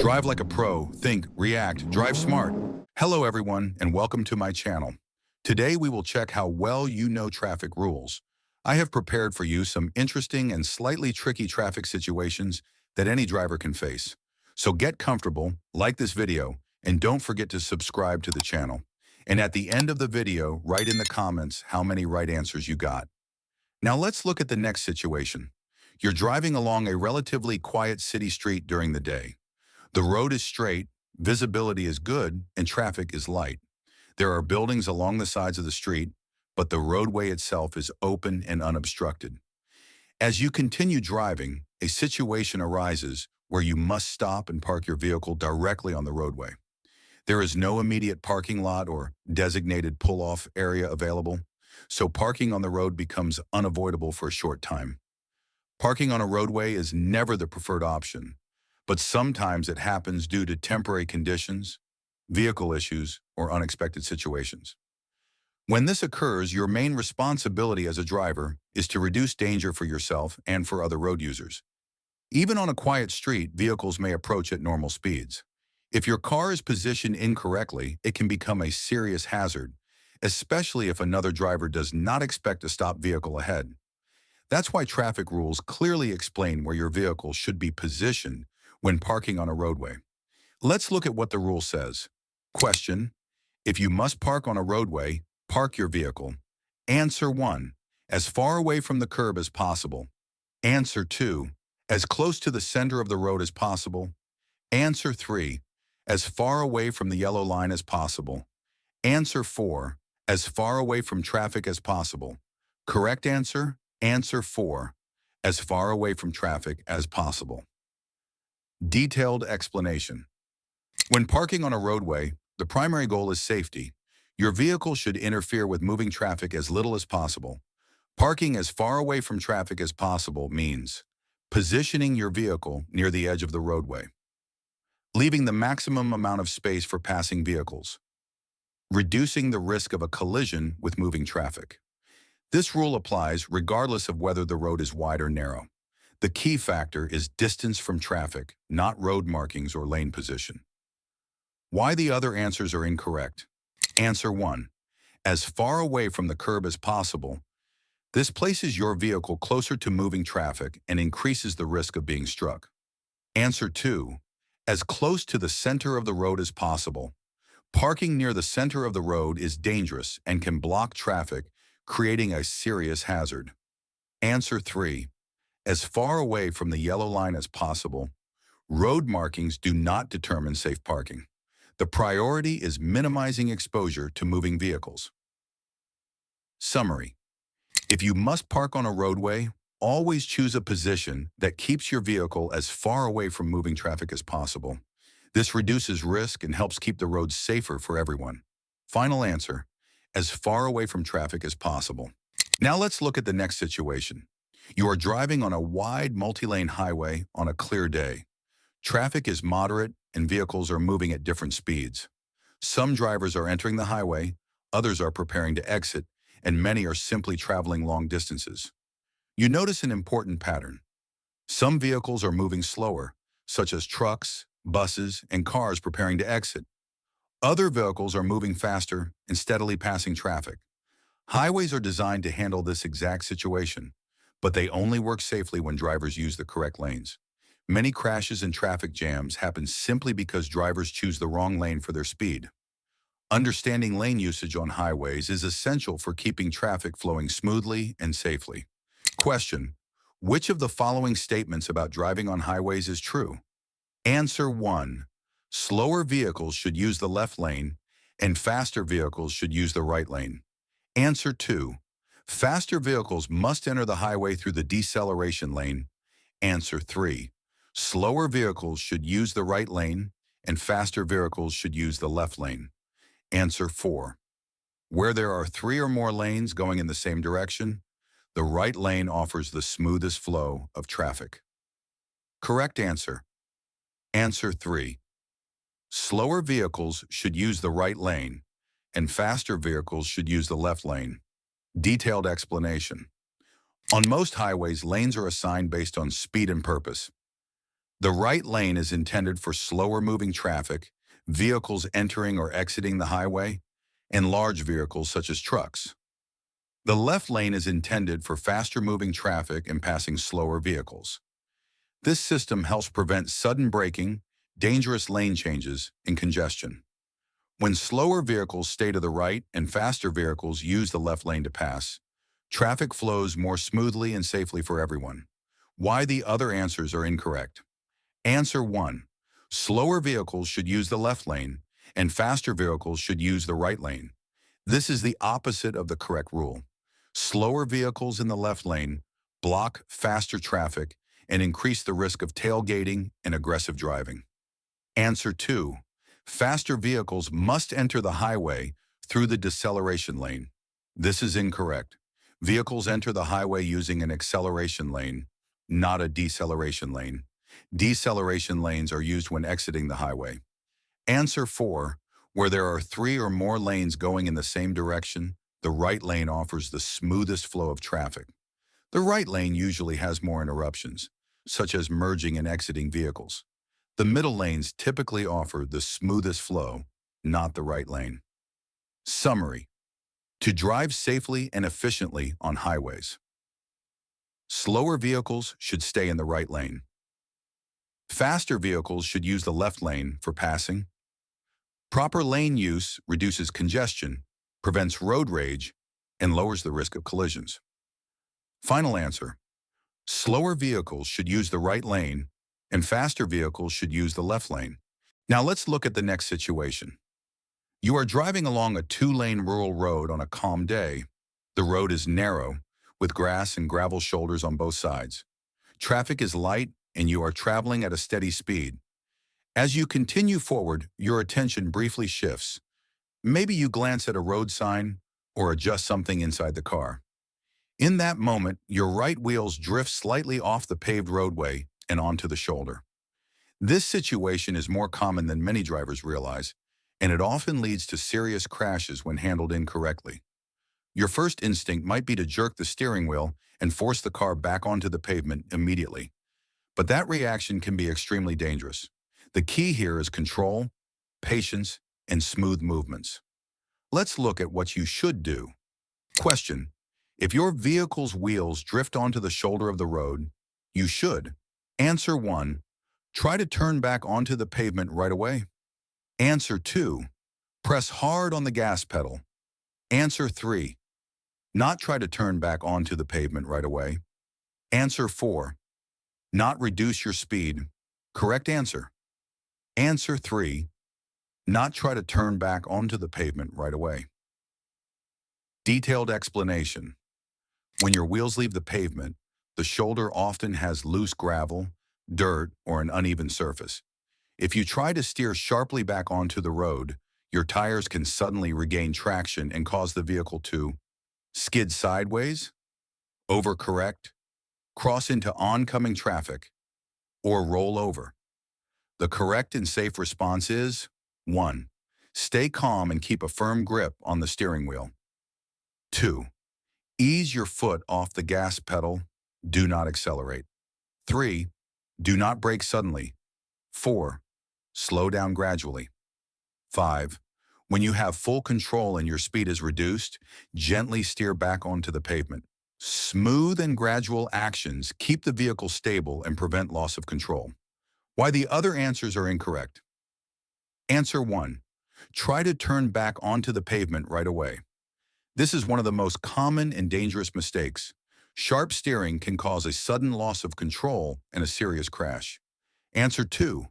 Drive like a pro, think, react, drive smart. Hello everyone and welcome to my channel. Today we will check how well you know traffic rules. I have prepared for you some interesting and slightly tricky traffic situations that any driver can face. So get comfortable, like this video, and don't forget to subscribe to the channel. And at the end of the video, write in the comments how many right answers you got. Now let's look at the next situation. You're driving along a relatively quiet city street during the day. The road is straight, visibility is good, and traffic is light. There are buildings along the sides of the street, but the roadway itself is open and unobstructed. As you continue driving, a situation arises where you must stop and park your vehicle directly on the roadway. There is no immediate parking lot or designated pull-off area available, so parking on the road becomes unavoidable for a short time. Parking on a roadway is never the preferred option, but sometimes it happens due to temporary conditions, vehicle issues, or unexpected situations. When this occurs, your main responsibility as a driver is to reduce danger for yourself and for other road users. Even on a quiet street, vehicles may approach at normal speeds. If your car is positioned incorrectly, it can become a serious hazard, especially if another driver does not expect a stopped vehicle ahead. That's why traffic rules clearly explain where your vehicle should be positioned when parking on a roadway. Let's look at what the rule says. Question: if you must park on a roadway, park your vehicle. Answer 1, as far away from the curb as possible. Answer 2, as close to the center of the road as possible. Answer 3, as far away from the yellow line as possible. Answer 4, as far away from traffic as possible. Correct answer: Answer 4, as far away from traffic as possible. Detailed explanation. When parking on a roadway, the primary goal is safety. Your vehicle should interfere with moving traffic as little as possible. Parking as far away from traffic as possible means positioning your vehicle near the edge of the roadway, leaving the maximum amount of space for passing vehicles, reducing the risk of a collision with moving traffic. This rule applies regardless of whether the road is wide or narrow. The key factor is distance from traffic, not road markings or lane position. Why the other answers are incorrect. Answer 1, as far away from the curb as possible. This places your vehicle closer to moving traffic and increases the risk of being struck. Answer 2, as close to the center of the road as possible. Parking near the center of the road is dangerous and can block traffic, creating a serious hazard. Answer 3, as far away from the yellow line as possible. Road markings do not determine safe parking. The priority is minimizing exposure to moving vehicles. Summary: if you must park on a roadway, always choose a position that keeps your vehicle as far away from moving traffic as possible. This reduces risk and helps keep the roads safer for everyone. Final answer: as far away from traffic as possible. Now let's look at the next situation. You are driving on a wide multi-lane highway on a clear day. Traffic is moderate and vehicles are moving at different speeds. Some drivers are entering the highway, others are preparing to exit, and many are simply traveling long distances. You notice an important pattern. Some vehicles are moving slower, such as trucks, buses, and cars preparing to exit. Other vehicles are moving faster and steadily passing traffic. Highways are designed to handle this exact situation, but they only work safely when drivers use the correct lanes. Many crashes and traffic jams happen simply because drivers choose the wrong lane for their speed. Understanding lane usage on highways is essential for keeping traffic flowing smoothly and safely. Question: which of the following statements about driving on highways is true? Answer 1, slower vehicles should use the left lane and faster vehicles should use the right lane. Answer 2, faster vehicles must enter the highway through the deceleration lane. Answer 3, slower vehicles should use the right lane and faster vehicles should use the left lane. Answer 4, where there are 3 or more lanes going in the same direction, the right lane offers the smoothest flow of traffic. Correct answer: Answer 3, slower vehicles should use the right lane and faster vehicles should use the left lane. Detailed explanation. On most highways, lanes are assigned based on speed and purpose. The right lane is intended for slower moving traffic, vehicles entering or exiting the highway, and large vehicles such as trucks. The left lane is intended for faster moving traffic and passing slower vehicles. This system helps prevent sudden braking, dangerous lane changes, and congestion. When slower vehicles stay to the right and faster vehicles use the left lane to pass, traffic flows more smoothly and safely for everyone. Why the other answers are incorrect. Answer 1. Slower vehicles should use the left lane, and faster vehicles should use the right lane. This is the opposite of the correct rule. Slower vehicles in the left lane block faster traffic and increase the risk of tailgating and aggressive driving. Answer 2. Faster vehicles must enter the highway through the deceleration lane. This is incorrect. Vehicles enter the highway using an acceleration lane, not a deceleration lane. Deceleration lanes are used when exiting the highway. Answer 4. Where there are 3 or more lanes going in the same direction, the right lane offers the smoothest flow of traffic. The right lane usually has more interruptions, such as merging and exiting vehicles. The middle lanes typically offer the smoothest flow, not the right lane. Summary: to drive safely and efficiently on highways, slower vehicles should stay in the right lane. Faster vehicles should use the left lane for passing. Proper lane use reduces congestion, prevents road rage, and lowers the risk of collisions. Final answer: slower vehicles should use the right lane, and faster vehicles should use the left lane. Now let's look at the next situation. You are driving along a 2-lane rural road on a calm day. The road is narrow, with grass and gravel shoulders on both sides. Traffic is light, and you are traveling at a steady speed. As you continue forward, your attention briefly shifts. Maybe you glance at a road sign or adjust something inside the car. In that moment, your right wheels drift slightly off the paved roadway and onto the shoulder. This situation is more common than many drivers realize, and it often leads to serious crashes when handled incorrectly. Your first instinct might be to jerk the steering wheel and force the car back onto the pavement immediately. But that reaction can be extremely dangerous. The key here is control, patience, and smooth movements. Let's look at what you should do. Question: if your vehicle's wheels drift onto the shoulder of the road, you should. Answer 1. Try to turn back onto the pavement right away. Answer 2. Press hard on the gas pedal. Answer 3. Not try to turn back onto the pavement right away. Answer 4. Not reduce your speed. Correct answer. Answer 3. Not try to turn back onto the pavement right away. Detailed explanation. When your wheels leave the pavement, the shoulder often has loose gravel, dirt, or an uneven surface. If you try to steer sharply back onto the road, your tires can suddenly regain traction and cause the vehicle to skid sideways, overcorrect, cross into oncoming traffic, or roll over. The correct and safe response is 1. Stay calm and keep a firm grip on the steering wheel. 2. Ease your foot off the gas pedal. Do not accelerate. 3. Do not brake suddenly. 4. Slow down gradually. 5. When you have full control and your speed is reduced, gently steer back onto the pavement. Smooth and gradual actions keep the vehicle stable and prevent loss of control. Why the other answers are incorrect. Answer 1. Try to turn back onto the pavement right away. This is one of the most common and dangerous mistakes. Sharp steering can cause a sudden loss of control and a serious crash. Answer 2.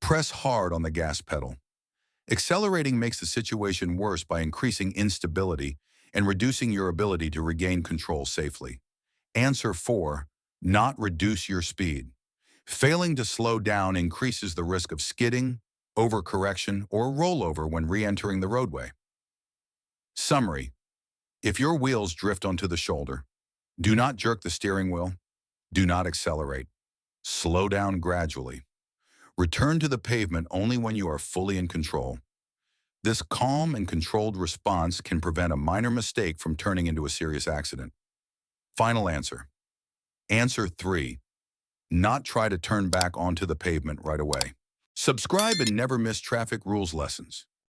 Press hard on the gas pedal. Accelerating makes the situation worse by increasing instability and reducing your ability to regain control safely. Answer 4. Not reduce your speed. Failing to slow down increases the risk of skidding, overcorrection, or rollover when re-entering the roadway. Summary: if your wheels drift onto the shoulder, do not jerk the steering wheel. Do not accelerate. Slow down gradually. Return to the pavement only when you are fully in control. This calm and controlled response can prevent a minor mistake from turning into a serious accident. Final answer. Answer 3. not try to turn back onto the pavement right away. Subscribe and never miss traffic rules lessons.